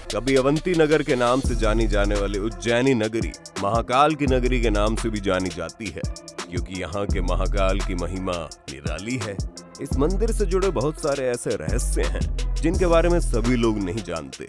कभी अवंती नगर के नाम से जानी जाने वाली उज्जैनी नगरी महाकाल की नगरी के नाम से भी जानी जाती है, क्योंकि यहाँ के महाकाल की महिमा निराली है। इस मंदिर से जुड़े बहुत सारे ऐसे रहस्य हैं जिनके बारे में सभी लोग नहीं जानते।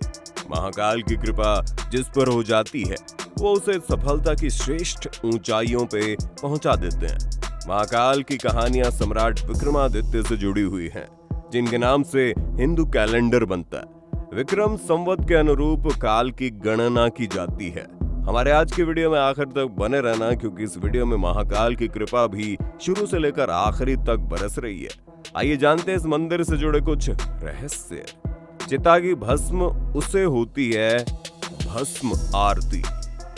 महाकाल की कृपा जिस पर हो जाती है वो उसे सफलता की श्रेष्ठ ऊंचाइयों पे पहुंचा देते हैं। महाकाल की कहानियां सम्राट विक्रमादित्य से जुड़ी हुई हैं, जिनके नाम से हिंदू कैलेंडर बनता है। विक्रम संवत के अनुरूप काल की गणना की जाती है। हमारे आज की वीडियो में आखिर तक बने रहना, क्योंकि इस वीडियो में महाकाल की कृपा भी शुरू से लेकर आखिरी तक बरस रही है। आइए जानते हैं इस मंदिर से जुड़े कुछ रहस्य। चिता की भस्म उसे होती है भस्म आरती।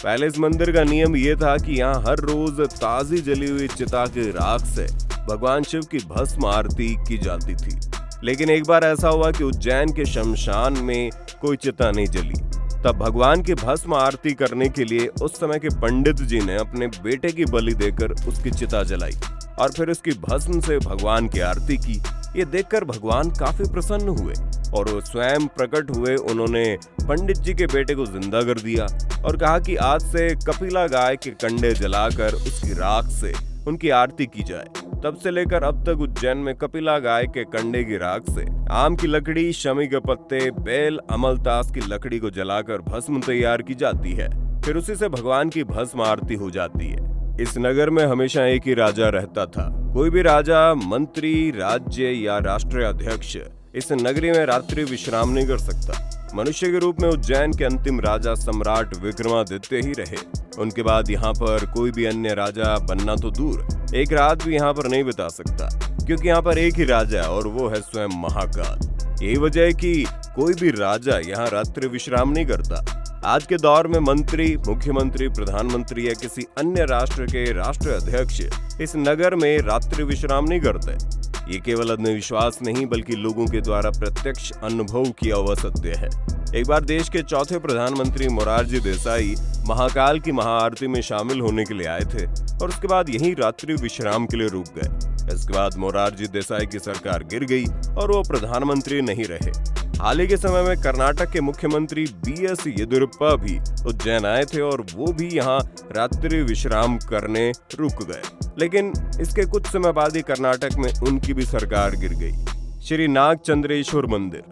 पहले इस मंदिर का नियम ये था कि यहाँ हर रोज ताजी जली हुई चिता के राख से भगवान शिव की भस्म आरती की जाती थी। लेकिन एक बार ऐसा हुआ कि उज्जैन के शमशान में कोई चिता नहीं जली। तब भगवान की भस्म आरती करने के लिए उस समय के पंडित जी ने अपने बेटे की बलि देकर उसकी चिता जलाई और फिर उसकी भस्म से भगवान की आरती की। ये देखकर भगवान काफी प्रसन्न हुए और वो स्वयं प्रकट हुए। उन्होंने पंडित जी के बेटे को जिंदा कर दिया और कहा कि आज से कपिला गाय के कंडे जलाकर उसकी राख से उनकी आरती की जाए। तब से लेकर अब तक उज्जैन में कपिला गाय के कंडे की राख से आम की लकड़ी, शमी के पत्ते, बेल, अमलतास की लकड़ी को जलाकर भस्म तैयार की जाती है। फिर उसी से भगवान की भस्म आरती हो जाती है। इस नगर में हमेशा एक ही राजा रहता था। कोई भी राजा, मंत्री, राज्य या राष्ट्रीय अध्यक्ष इस नगरी में रात्रि विश्राम नहीं कर सकता। मनुष्य के रूप में उज्जैन के अंतिम राजा सम्राट विक्रमादित्य ही रहे। उनके बाद यहाँ पर कोई भी अन्य राजा बनना तो दूर, एक रात भी यहाँ पर नहीं बिता सकता, क्योंकि यहाँ पर एक ही राजा है और वो है स्वयं महाकाल। यही वजह है कि कोई भी राजा यहाँ रात्रि विश्राम नहीं करता। आज के दौर में मंत्री, मुख्यमंत्री, प्रधानमंत्री या किसी अन्य राष्ट्र के राष्ट्रीय अध्यक्ष इस नगर में रात्रि विश्राम नहीं करते। ये केवल अंधविश्वास नहीं, बल्कि लोगों के द्वारा प्रत्यक्ष अनुभव किया हुआ सत्य है। एक बार देश के चौथे प्रधानमंत्री मोरारजी देसाई महाकाल की महाआरती में शामिल होने के लिए आए थे और उसके बाद यहीं रात्रि विश्राम के लिए रुक गए। इसके बाद मोरारजी देसाई की सरकार गिर गई और वो प्रधानमंत्री नहीं रहे। हाल ही के समय में कर्नाटक के मुख्यमंत्री BS येदियुरप्पा भी उज्जैन आए थे और वो भी यहाँ रात्रि विश्राम करने रुक गए। लेकिन इसके कुछ समय बाद ही कर्नाटक में उनकी भी सरकार गिर गई। श्री नागचंद्रेश्वर मंदिर,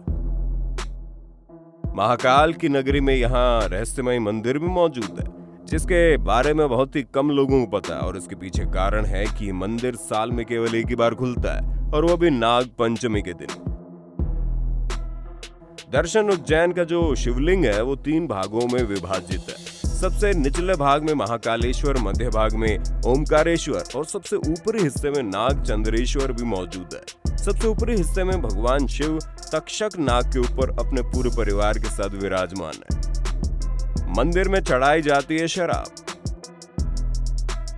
महाकाल की नगरी में यहाँ रहस्यमय मंदिर भी मौजूद है, जिसके बारे में बहुत ही कम लोगों को पता है। और इसके पीछे कारण है कि मंदिर साल में केवल एक ही बार खुलता है और वो भी नाग पंचमी के दिन। दर्शन उज्जैन का जो शिवलिंग है वो 3 भागों में विभाजित है। सबसे निचले भाग में महाकालेश्वर, मध्य भाग में ओमकारेश्वर और सबसे ऊपरी हिस्से में नागचंद्रेश्वर भी मौजूद है। सबसे ऊपरी हिस्से में भगवान शिव तक्षक नाग के ऊपर अपने पूरे परिवार के साथ विराजमान है। मंदिर में चढ़ाई जाती है शराब।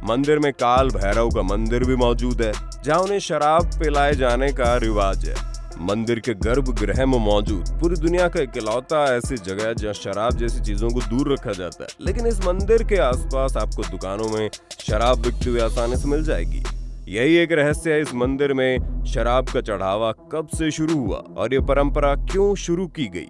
मंदिर में काल भैरव का मंदिर भी मौजूद है, जहां उन्हें शराब पिलाए जाने का रिवाज है। मंदिर के गर्भगृह में मौजूद पूरी दुनिया का इकलौता ऐसी जगह है जहाँ शराब जैसी चीजों को दूर रखा जाता है। लेकिन इस मंदिर के आसपास आपको दुकानों में शराब बिकती हुई आसानी से मिल जाएगी। यही एक रहस्य है इस मंदिर में शराब का चढ़ावा कब से शुरू हुआ और ये परंपरा क्यों शुरू की गई।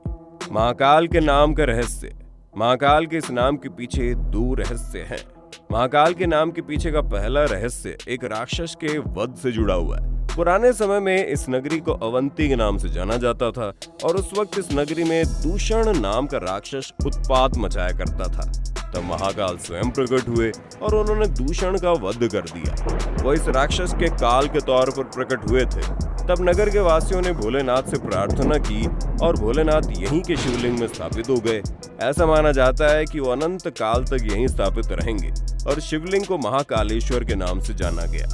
महाकाल के नाम का रहस्य। महाकाल के इस नाम के पीछे 2 रहस्य हैं। महाकाल के नाम के पीछे का पहला रहस्य एक राक्षस के वध से जुड़ा हुआ है। पुराने समय में इस नगरी को अवंती के नाम से जाना जाता था और उस वक्त इस नगरी में दूषण नाम का राक्षस उत्पात मचाया करता था। तब महाकाल स्वयं प्रकट हुए और उन्होंने दूषण का वध कर दिया। वो इस राक्षस के काल के तौर पर प्रकट हुए थे। तब नगर के वासियों ने भोलेनाथ से प्रार्थना की और भोलेनाथ यहीं के शिवलिंग में स्थापित हो गए। ऐसा माना जाता है कि वो अनंत काल तक यहीं स्थापित रहेंगे और शिवलिंग को महाकालेश्वर के नाम से जाना गया।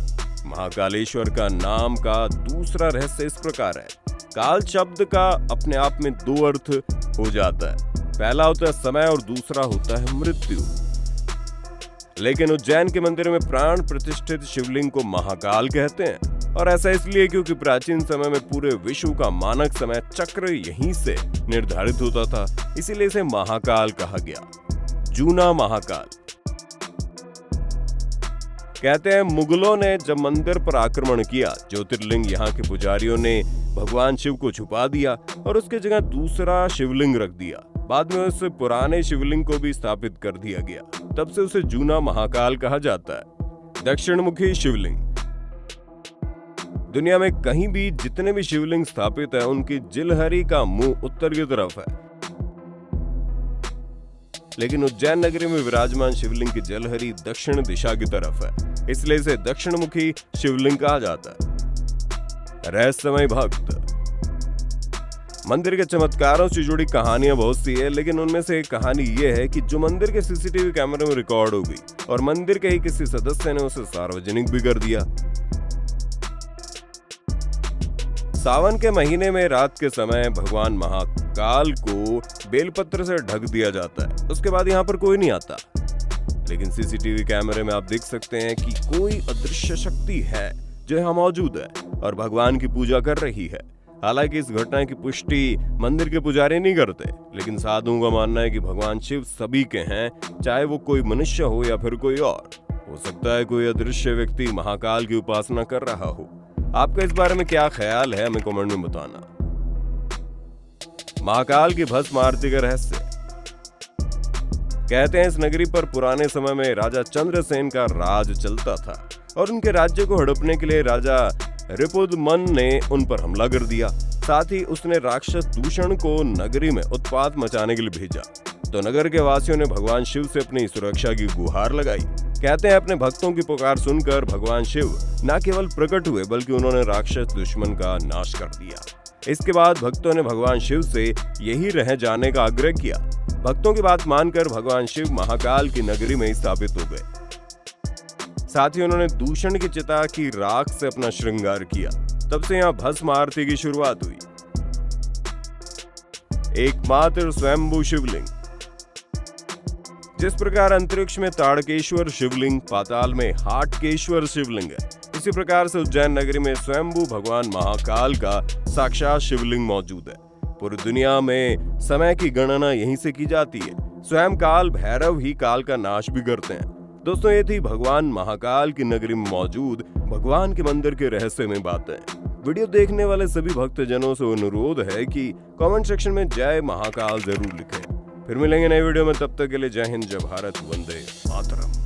महाकालेश्वर का नाम का दूसरा रहस्य इस प्रकार है। काल शब्द का अपने आप में 2 अर्थ हो जाता है। पहला होता है समय और दूसरा होता है मृत्यु। लेकिन उज्जैन के मंदिर में प्राण प्रतिष्ठित शिवलिंग को महाकाल कहते हैं और ऐसा इसलिए क्योंकि प्राचीन समय में पूरे विश्व का मानक समय चक्र यहीं से निर्धारित होता था, इसीलिए इसे महाकाल कहा गया। जूना महाकाल। कहते हैं मुगलों ने जब मंदिर पर आक्रमण किया, ज्योतिर्लिंग यहाँ के पुजारियों ने भगवान शिव को छुपा दिया और उसके जगह दूसरा शिवलिंग रख दिया। बाद में उस पुराने शिवलिंग को भी स्थापित कर दिया गया। तब से उसे जूना महाकाल कहा जाता है। दक्षिणमुखी शिवलिंग। दुनिया में कहीं भी जितने भी शिवलिंग स्थापित है उनकी जिलहरी का मुंह उत्तर की तरफ है, लेकिन उज्जैन नगरी में विराजमान शिवलिंग की जलहरी दक्षिण दिशा की तरफ है, इसलिए इसे दक्षिणमुखी शिवलिंग कहा जाता है। रहस्यमय भक्त। मंदिर के चमत्कारों से जुड़ी कहानियां बहुत सी है, लेकिन उनमें से एक कहानी यह है कि जो मंदिर के सीसीटीवी कैमरे में रिकॉर्ड हो गई और मंदिर के ही किसी सदस्य ने उसे सार्वजनिक भी कर दिया। सावन के महीने में रात के समय भगवान महाकाल को बेलपत्र से ढक दिया जाता है। उसके बाद यहाँ पर कोई नहीं आता, लेकिन सीसीटीवी कैमरे में आप देख सकते हैं कि कोई अदृश्य शक्ति है जो यहाँ मौजूद है और भगवान की पूजा कर रही है। हालांकि इस घटना की पुष्टि मंदिर के पुजारी नहीं करते, लेकिन साधुओं का मानना है कि भगवान शिव सभी के हैं, चाहे वो कोई मनुष्य हो या फिर कोई और। हो सकता है कोई अदृश्य व्यक्ति महाकाल की उपासना कर रहा हो। आपका इस बारे में क्या ख्याल है, हमें कमेंट में बताना। महाकाल की भस्म आरती का रहस्य। कहते हैं इस नगरी पर पुराने समय में राजा चंद्रसेन का राज चलता था और उनके राज्य को हड़पने के लिए राजा रिपुदमन ने उन पर हमला कर दिया। साथ ही उसने राक्षस दूषण को नगरी में उत्पात मचाने के लिए भेजा, तो नगर के वासियों ने भगवान शिव से अपनी सुरक्षा की गुहार लगाई। कहते हैं अपने भक्तों की पुकार सुनकर भगवान शिव न केवल प्रकट हुए बल्कि उन्होंने राक्षस दुश्मन का नाश कर दिया। इसके बाद भक्तों ने भगवान शिव से यही रह जाने का आग्रह किया। भक्तों की बात मानकर भगवान शिव महाकाल की नगरी में स्थापित हो गए। साथ ही उन्होंने दूषण की चिता की राख से अपना श्रृंगार किया। तब से यहाँ भस्म आरती की शुरुआत हुई। एकमात्र स्वयंभू शिवलिंग। जिस प्रकार अंतरिक्ष में ताड़केश्वर शिवलिंग, पाताल में हाटकेश्वर शिवलिंग है, इसी प्रकार से उज्जैन नगरी में स्वयंभू भगवान महाकाल का साक्षात शिवलिंग मौजूद है। पूरी दुनिया में समय की गणना यहीं से की जाती है। स्वयं काल भैरव ही काल का नाश भी करते हैं। दोस्तों, ये थी भगवान महाकाल की नगरी में मौजूद भगवान के मंदिर के रहस्य में बातें। वीडियो देखने वाले सभी भक्तजनों से अनुरोध है कि कमेंट सेक्शन में जय महाकाल जरूर लिखें। फिर मिलेंगे नए वीडियो में, तब तक के लिए जय हिंद, जय भारत, वंदे मातरम।